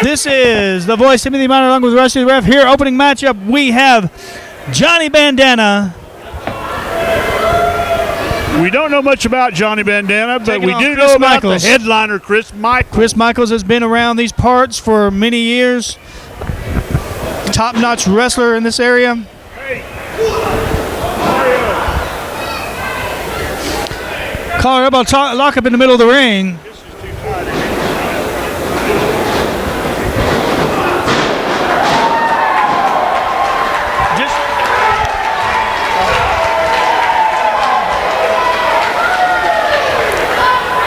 This is the voice, Timothy Minor, along with the rest of the ref. Here, opening matchup, we have Johnny Bandana. We don't know much about Johnny Bandana, but we do know about the headliner, Chris Michaels. Chris Michaels has been around these parts for many years. Top-notch wrestler in this area. Hey. Collar elbow lock up in the middle of the ring.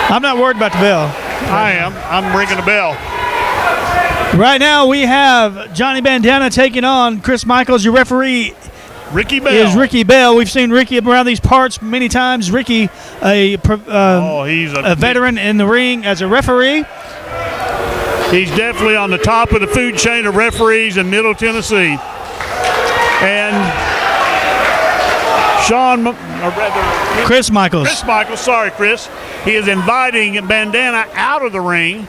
I'm not worried about the bell. I am. I'm ringing the bell. Right now we have Johnny Bandana taking on Chris Michaels. Your referee Ricky Bell. is Ricky Bell. We've seen Ricky around these parts many times. Ricky, he's a veteran in the ring as a referee. He's definitely on the top of the food chain of referees in Middle Tennessee. And Chris Michaels. Chris Michaels, sorry, Chris. He is inviting Bandana out of the ring.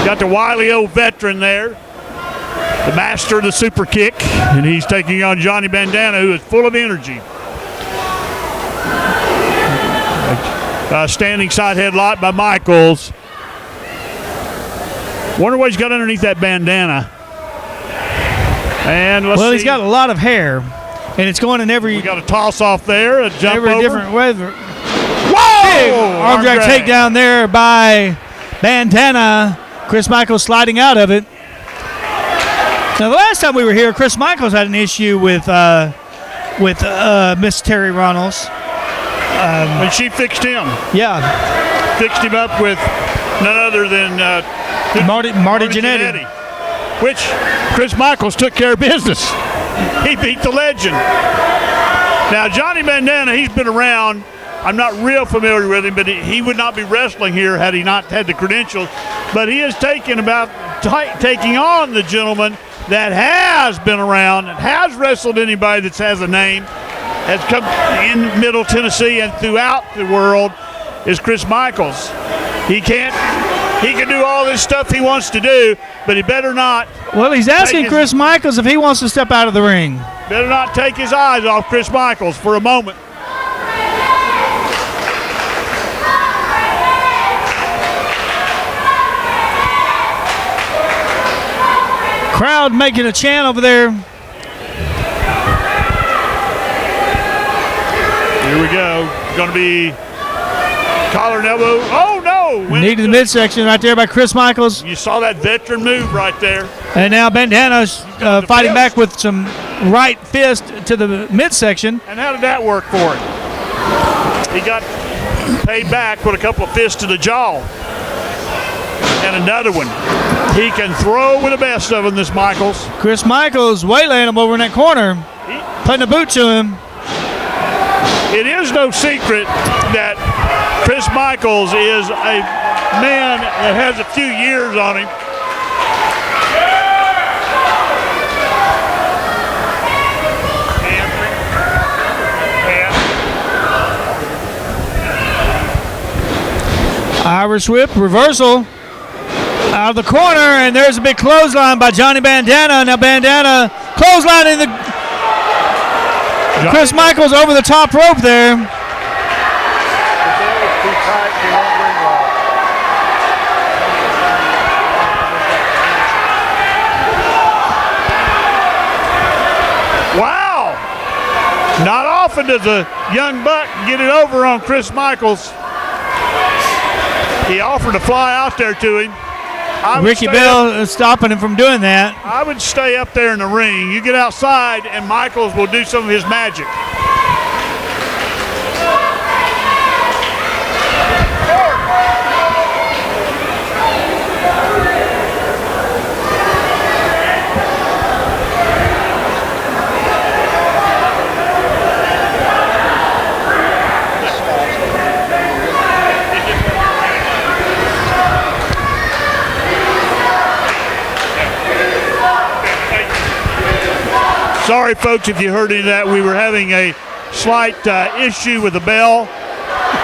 Got the wily old veteran there, the master of the super kick, and he's taking on Johnny Bandana, who is full of energy. Standing side headlock by Michaels. Wonder what he's got underneath that bandana. And let's see. He's got a lot of hair. And it's going in every. We got a toss off there, a jump every over. Different weather. Whoa! Arm drag takedown there by Bandana. Chris Michaels sliding out of it. Now, the last time we were here, Chris Michaels had an issue with Miss Terry Ronalds. And she fixed him. Yeah. Fixed him up with none other than Marty Jannetty. Which Chris Michaels took care of business. He beat the legend. Now, Johnny Bandana, he's been around. I'm not real familiar with him, but he would not be wrestling here had he not had the credentials. But he is taking on the gentleman that has been around and has wrestled anybody that has a name, has come in Middle Tennessee and throughout the world, is Chris Michaels. He can do all this stuff he wants to do, but he better not. Well, he's asking Chris Michaels if he wants to step out of the ring. Better not take his eyes off Chris Michaels for a moment. Crowd making a chant over there. Here we go. Going to be collar and elbow. Oh, no. Needed the midsection right there by Chris Michaels. You saw that veteran move right there. And now Bandana's fighting back with some right fist to the midsection. And how did that work for him? He got paid back with a couple of fists to the jaw. And another one. He can throw with the best of them, this Michaels. Chris Michaels waylaying him over in that corner, putting a boot to him. It is no secret that Chris Michaels is a man that has a few years on him. Irish whip, reversal. Out of the corner, and there's a big clothesline by Johnny Bandana. Now Bandana clotheslining Chris Michaels over the top rope there. Wow! Not often does a young buck get it over on Chris Michaels. He offered to fly out there to him. Ricky Bell is stopping him from doing that. I would stay up there in the ring. You get outside, and Michaels will do some of his magic. Sorry, folks, if you heard any of that. We were having a slight issue with the bell.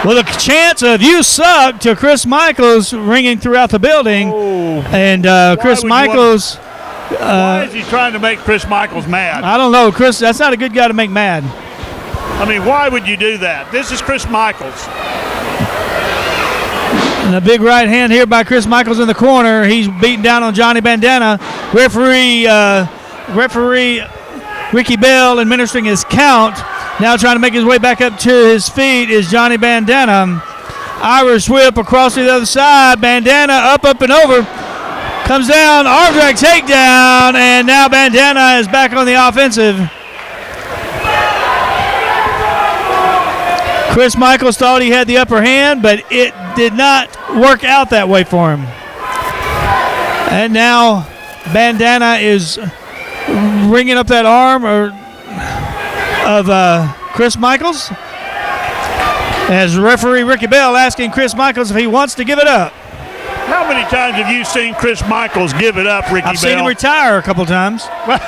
Well, the chants of "You suck" to Chris Michaels ringing throughout the building, and Chris Michaels. Why is he trying to make Chris Michaels mad? I don't know, Chris. That's not a good guy to make mad. I mean, why would you do that? This is Chris Michaels. And a big right hand here by Chris Michaels in the corner. He's beating down on Johnny Bandana. Referee Ricky Bell administering his count. Now trying to make his way back up to his feet is Johnny Bandana. Irish whip across to the other side. Bandana up, and over. Comes down, arm drag takedown, and now Bandana is back on the offensive. Chris Michaels thought he had the upper hand, but it did not work out that way for him. And now Bandana is ringing up that arm of Chris Michaels. As referee Ricky Bell asking Chris Michaels if he wants to give it up. How many times have you seen Chris Michaels give it up, Ricky Bell? I've seen him retire a couple times. but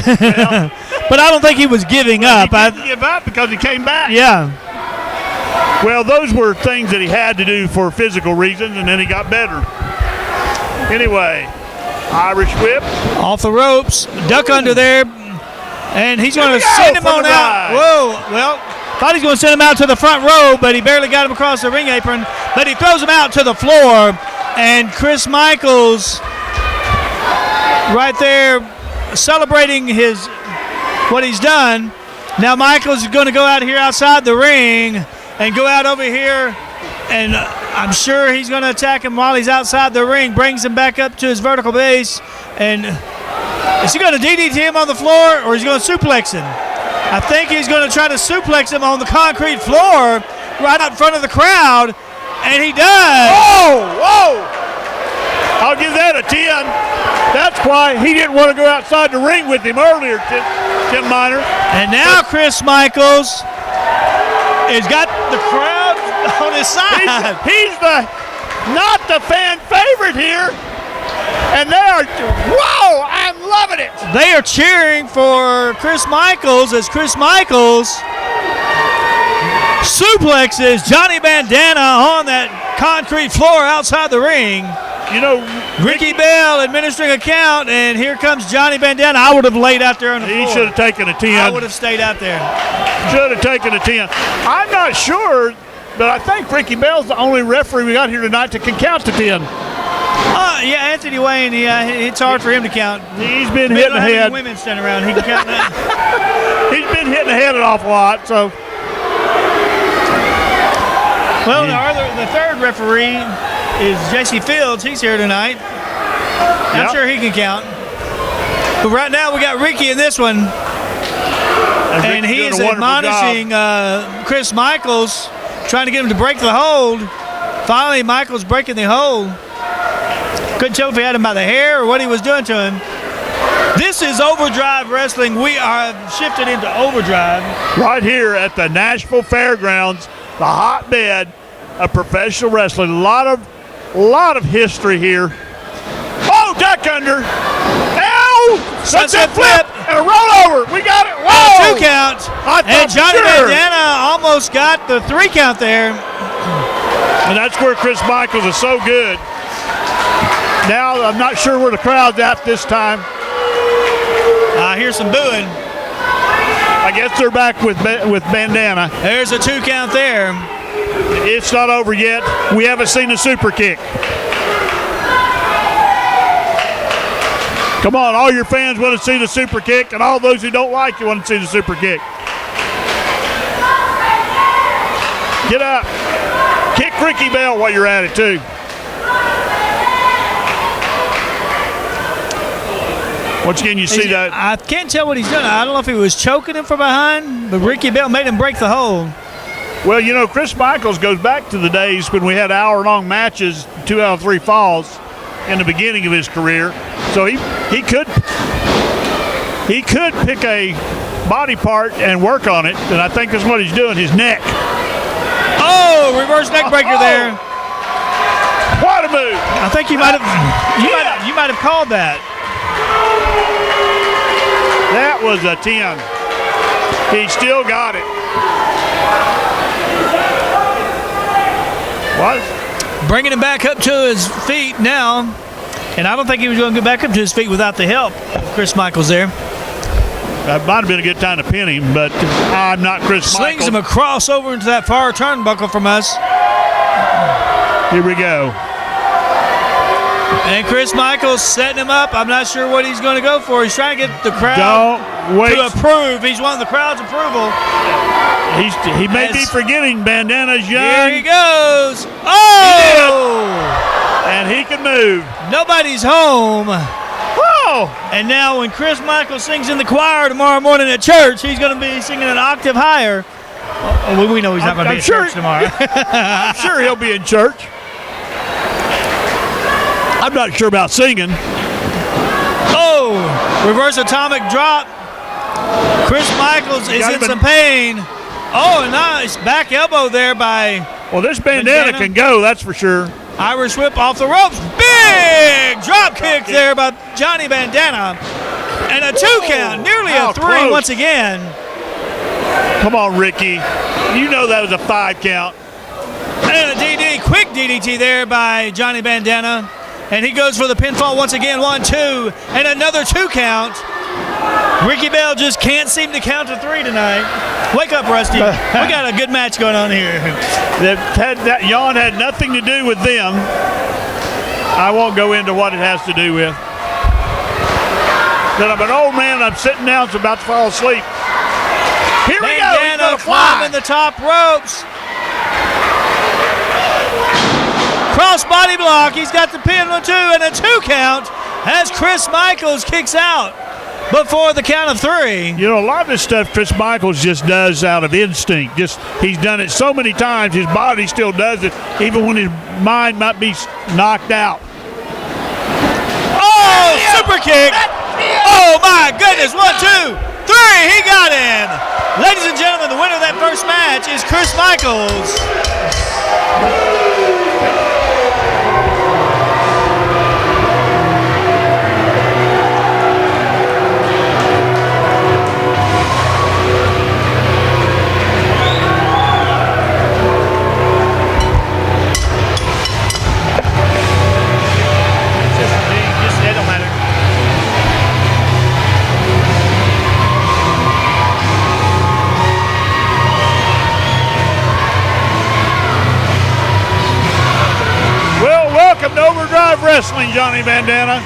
but I don't think he was giving up. He didn't give up because he came back. Yeah. Well, those were things that he had to do for physical reasons, and then he got better. Anyway, Irish whip. Off the ropes. Duck under there. And he's going to send him on out. Whoa. Well, thought he's going to send him out to the front row, but he barely got him across the ring apron. But he throws him out to the floor. And Chris Michaels right there celebrating what he's done. Now Michaels is going to go out here outside the ring and go out over here, and I'm sure he's going to attack him while he's outside the ring, brings him back up to his vertical base, and is he going to DDT him on the floor, or is he going to suplex him? I think he's going to try to suplex him on the concrete floor right out in front of the crowd, and he does. Whoa! I'll give that a 10. That's why he didn't want to go outside the ring with him earlier, Tim Miner. And now Chris Michaels has got the crowd on his side. He's not the fan favorite here. And they are, whoa, I'm loving it. They are cheering for Chris Michaels as Chris Michaels suplexes Johnny Bandana on that concrete floor outside the ring. You know, Ricky Bell administering a count, and here comes Johnny Bandana. I would have laid out there on the floor. He should have taken a 10. I would have stayed out there. Should have taken a 10. I'm not sure, but I think Ricky Bell's the only referee we got here tonight that can count to 10. Yeah, Anthony Wayne, it's hard for him to count. He's been hitting the head. Women standing around, he can count that. He's been hitting the head an awful lot, so. Well, the third referee is Jesse Fields. He's here tonight. I'm sure he can count. But right now we got Ricky in this one. And he is admonishing Chris Michaels, trying to get him to break the hold. Finally, Michaels breaking the hold. Couldn't tell if he had him by the hair or what he was doing to him. This is Overdrive Wrestling. We are shifted into Overdrive. Right here at the Nashville Fairgrounds, the hotbed of professional wrestling. A lot of history here. Oh, duck under. Ow! Sunset flip and a rollover. We got it. Whoa! 2 count. And Johnny Bandana almost got the 3 count there. And that's where Chris Michaels is so good. Now I'm not sure where the crowd's at this time. I hear some booing. I guess they're back with Bandana. There's a 2 count there. It's not over yet. We haven't seen the super kick. Come on, all your fans want to see the super kick, and all those who don't like you want to see the super kick. Get up. Kick Ricky Bell while you're at it, too. Once again, you see that. I can't tell what he's doing. I don't know if he was choking him from behind, but Ricky Bell made him break the hold. Well, you know, Chris Michaels goes back to the days when we had hour-long matches, 2 out of 3 falls in the beginning of his career. So he could pick a body part and work on it, and I think that's what he's doing, his neck. Oh, reverse neck breaker there. What a move. I think you might have called that. That was a 10. He still got it. What? Bringing him back up to his feet now. And I don't think he was going to get back up to his feet without the help of Chris Michaels there. That might have been a good time to pin him, but I'm not Chris Slings Michaels. him across over into that far turnbuckle from us. Here we go. And Chris Michaels setting him up. I'm not sure what he's going to go for. He's trying to get the crowd to approve. He's wanting the crowd's approval. He may be forgetting Bandana's young. Here he goes. Oh! And he can move. Nobody's home. Whoa! And now when Chris Michaels sings in the choir tomorrow morning at church, he's going to be singing an octave higher. Oh, we know he's not going to be at church tomorrow. I'm sure he'll be in church. I'm not sure about singing. Oh, reverse atomic drop. Chris Michaels is in some pain. Oh, nice back elbow there by Well, this Bandana can go, that's for sure. Irish whip off the ropes. Big drop kick there by Johnny Bandana. And a 2 count, nearly a 3 close. once again. Come on, Ricky. You know that was a 5 count. And a DD, quick DDT there by Johnny Bandana. And he goes for the pinfall once again, 1, 2, and another 2 count. Ricky Bell just can't seem to count to 3 tonight. Wake up, Rusty. We got a good match going on here. That yawn had nothing to do with them. I won't go into what it has to do with. That I'm an old man, I'm sitting down, so about to fall asleep. Here we go. He's gonna fly. Climbing the top ropes. Cross body block. He's got the pin 1, 2, and a 2 count as Chris Michaels kicks out before the count of 3. You know, a lot of this stuff Chris Michaels just does out of instinct. He's done it so many times, his body still does it, even when his mind might be knocked out. Oh, super kick. Oh, my goodness. 1, 2, 3. He got him. Ladies and gentlemen, the winner of that first match is Chris Michaels. Welcome to Overdrive Wrestling, Johnny Bandana.